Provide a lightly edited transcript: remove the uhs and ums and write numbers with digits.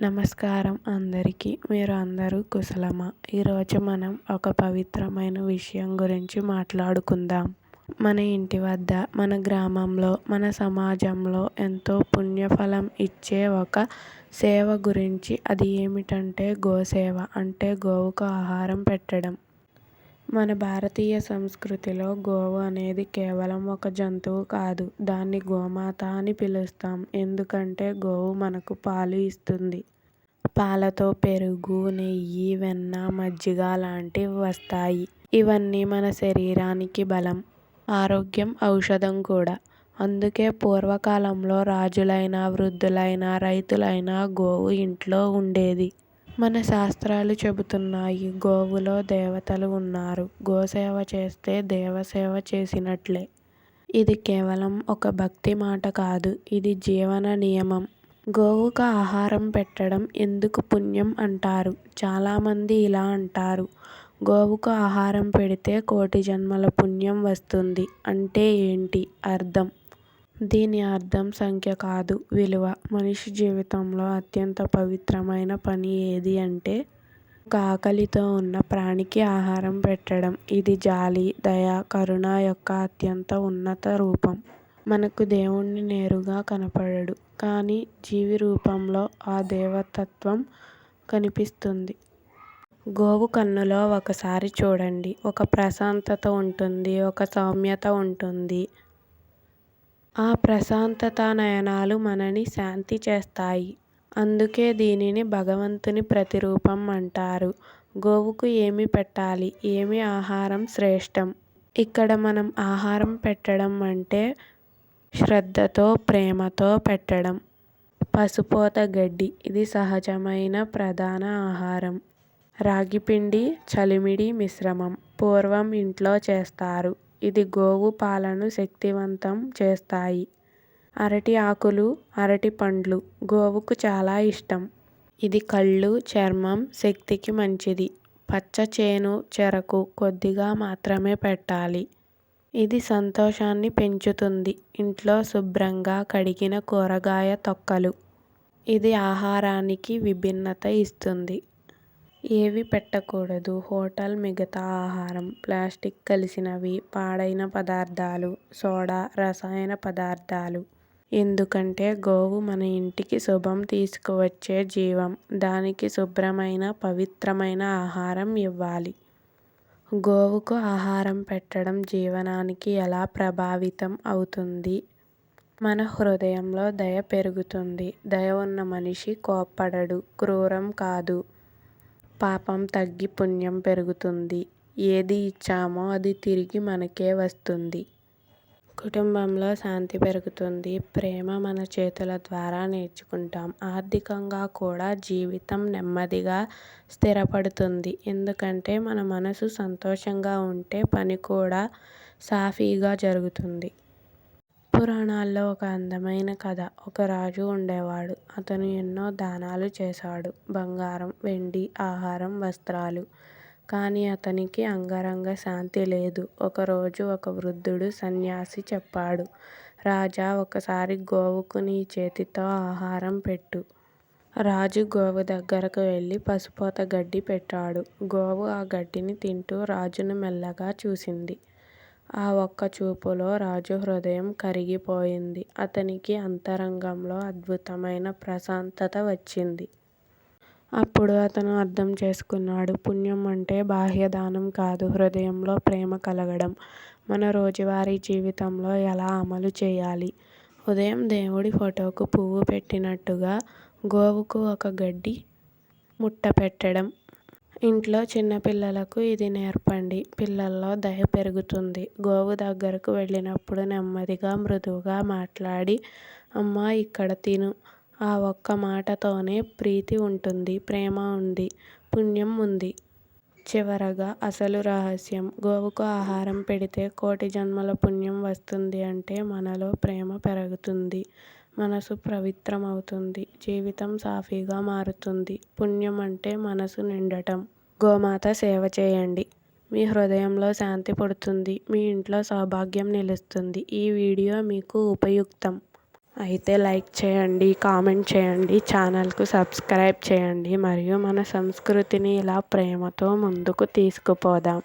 నమస్కారం అందరికీ. మీరు అందరూ కుశలమా? ఈరోజు మనం ఒక పవిత్రమైన విషయం గురించి మాట్లాడుకుందాం. మన ఇంటి వద్ద, మన గ్రామంలో, మన సమాజంలో ఎంతో పుణ్యఫలం ఇచ్చే ఒక సేవ గురించి. అది ఏమిటంటే గోసేవ. అంటే గోవుకు ఆహారం పెట్టడం. మన భారతీయ సంస్కృతిలో గోవు అనేది కేవలం ఒక జంతువు కాదు. దాన్ని గోమాత అని పిలుస్తాం. ఎందుకంటే గోవు మనకు పాలు ఇస్తుంది. పాలతో పెరుగు, నెయ్యి, వెన్న, మజ్జిగ లాంటివి వస్తాయి. ఇవన్నీ మన శరీరానికి బలం, ఆరోగ్యం, ఔషధం కూడా. అందుకే పూర్వకాలంలో రాజులైనా, వృద్ధులైనా, రైతులైనా గోవు ఇంట్లో ఉండేది. మన శాస్త్రాలు చెబుతున్నాయి, గోవులో దేవతలు ఉన్నారు. గోసేవ చేస్తే దేవసేవ చేసినట్లే. ఇది కేవలం ఒక భక్తి మాట కాదు, ఇది జీవన నియమం. గోవుకు ఆహారం పెట్టడం ఎందుకు పుణ్యం అంటారు. చాలామంది ఇలా అంటారు, గోవుకు ఆహారం పెడితే కోటి జన్మల పుణ్యం వస్తుంది. అంటే ఏంటి అర్థం? దీని అర్థం సంఖ్య కాదు, విలువ. మనిషి జీవితంలో అత్యంత పవిత్రమైన పని ఏది అంటే ఒక ఆకలితో ఉన్న ప్రాణికి ఆహారం పెట్టడం. ఇది జాలి, దయ, కరుణ యొక్క అత్యంత ఉన్నత రూపం. మనకు దేవుణ్ణి నేరుగా కనపడడు, కానీ జీవి రూపంలో ఆ దేవతత్వం కనిపిస్తుంది. గోవు కన్నులో ఒకసారి చూడండి. ఒక ప్రశాంతత ఉంటుంది, ఒక సౌమ్యత ఉంటుంది. ఆ ప్రశాంతత నయనాలు మనని శాంతి చేస్తాయి. అందుకే దీనిని భగవంతుని ప్రతిరూపం అంటారు. గోవుకు ఏమి పెట్టాలి, ఏమి ఆహారం శ్రేష్టం? ఇక్కడ మనం ఆహారం పెట్టడం అంటే శ్రద్ధతో, ప్రేమతో పెట్టడం. పసుపోత గడ్డి, ఇది సహజమైన ప్రధాన ఆహారం. రాగిపిండి, చలిమిడి మిశ్రమం పూర్వం ఇంట్లో చేస్తారు. ఇది గోవు పాలను శక్తివంతం చేస్తాయి. అరటి ఆకులు, అరటి పండ్లు గోవుకు చాలా ఇష్టం. ఇది కళ్ళు, చర్మం, శక్తికి మంచిది. పచ్చ చేను, చెరకు కొద్దిగా మాత్రమే పెట్టాలి. ఇది సంతోషాన్ని పెంచుతుంది. ఇంట్లో శుభ్రంగా కడిగిన కూరగాయ తొక్కలు. ఇది ఆహారానికి విభిన్నత ఇస్తుంది. ఏవి పెట్టకూడదు? హోటల్ మిగతా ఆహారం, ప్లాస్టిక్ కలిసినవి, పాడైన పదార్థాలు, సోడా, రసాయన పదార్థాలు. ఎందుకంటే గోవు మన ఇంటికి శుభం తీసుకువచ్చే జీవం. దానికి శుభ్రమైన, పవిత్రమైన ఆహారం ఇవ్వాలి. గోవుకు ఆహారం పెట్టడం జీవనానికి ఎలా ప్రభావితం అవుతుంది? మన హృదయంలో దయ పెరుగుతుంది. దయ ఉన్న మనిషి కోప్పడడు, క్రూరం కాదు. పాపం తగ్గి పుణ్యం పెరుగుతుంది. ఏది ఇచ్చామో అది తిరిగి మనకే వస్తుంది. కుటుంబంలో శాంతి పెరుగుతుంది. ప్రేమ మన చేతుల ద్వారా నేర్చుకుంటాం. ఆర్థికంగా కూడా జీవితం నెమ్మదిగా స్థిరపడుతుంది. ఎందుకంటే మన మనసు సంతోషంగా ఉంటే పని కూడా సాఫీగా జరుగుతుంది. పురాణాల్లో ఒక అందమైన కథ. ఒక రాజు ఉండేవాడు. అతను ఎన్నో దానాలు చేశాడు. బంగారం, వెండి, ఆహారం, వస్త్రాలు. కానీ అతనికి అంగరంగ శాంతి లేదు. ఒకరోజు ఒక వృద్ధుడు సన్యాసి చెప్పాడు, రాజా, ఒకసారి గోవుకు నీ చేతితో ఆహారం పెట్టు. రాజు గోవు దగ్గరకు వెళ్ళి పసుపోత గడ్డి పెట్టాడు. గోవు ఆ గడ్డిని తింటూ రాజును మెల్లగా చూసింది. ఆ ఒక్క చూపులో రాజు హృదయం కరిగిపోయింది. అతనికి అంతరంగంలో అద్భుతమైన ప్రశాంతత వచ్చింది. అప్పుడు అతను అర్థం చేసుకున్నాడు, పుణ్యం అంటే బాహ్యదానం కాదు, హృదయంలో ప్రేమ కలగడం. మన రోజువారీ జీవితంలో ఎలా అమలు చేయాలి? ఉదయం దేవుడి ఫోటోకు పువ్వు పెట్టినట్టుగా గోవుకు ఒక గడ్డి ముట్ట పెట్టడం. ఇంట్లో చిన్నపిల్లలకు ఇది నేర్పండి. పిల్లల్లో దయ పెరుగుతుంది. గోవు దగ్గరకు వెళ్ళినప్పుడు నెమ్మదిగా, మృదువుగా మాట్లాడి, అమ్మా ఇక్కడ తిను. ఆ ఒక్క మాటతోనే ప్రీతి ఉంటుంది, ప్రేమ ఉంది, పుణ్యం ఉంది. చివరగా అసలు రహస్యం, గోవుకు ఆహారం పెడితే కోటి జన్మల పుణ్యం వస్తుంది అంటే మనలో ప్రేమ పెరుగుతుంది, మనసు పవిత్రమవుతుంది, జీవితం సాఫీగా మారుతుంది. పుణ్యం అంటే మనసు నిండటం. గోమాత సేవ చేయండి. మీ హృదయంలో శాంతి పుడుతుంది. మీ ఇంట్లో సౌభాగ్యం నిలుస్తుంది. ఈ వీడియో మీకు ఉపయుక్తం అయితే లైక్ చేయండి, కామెంట్ చేయండి, ఛానల్కు సబ్స్క్రైబ్ చేయండి మరియు మన సంస్కృతిని ఇలా ప్రేమతో ముందుకు తీసుకుపోదాం.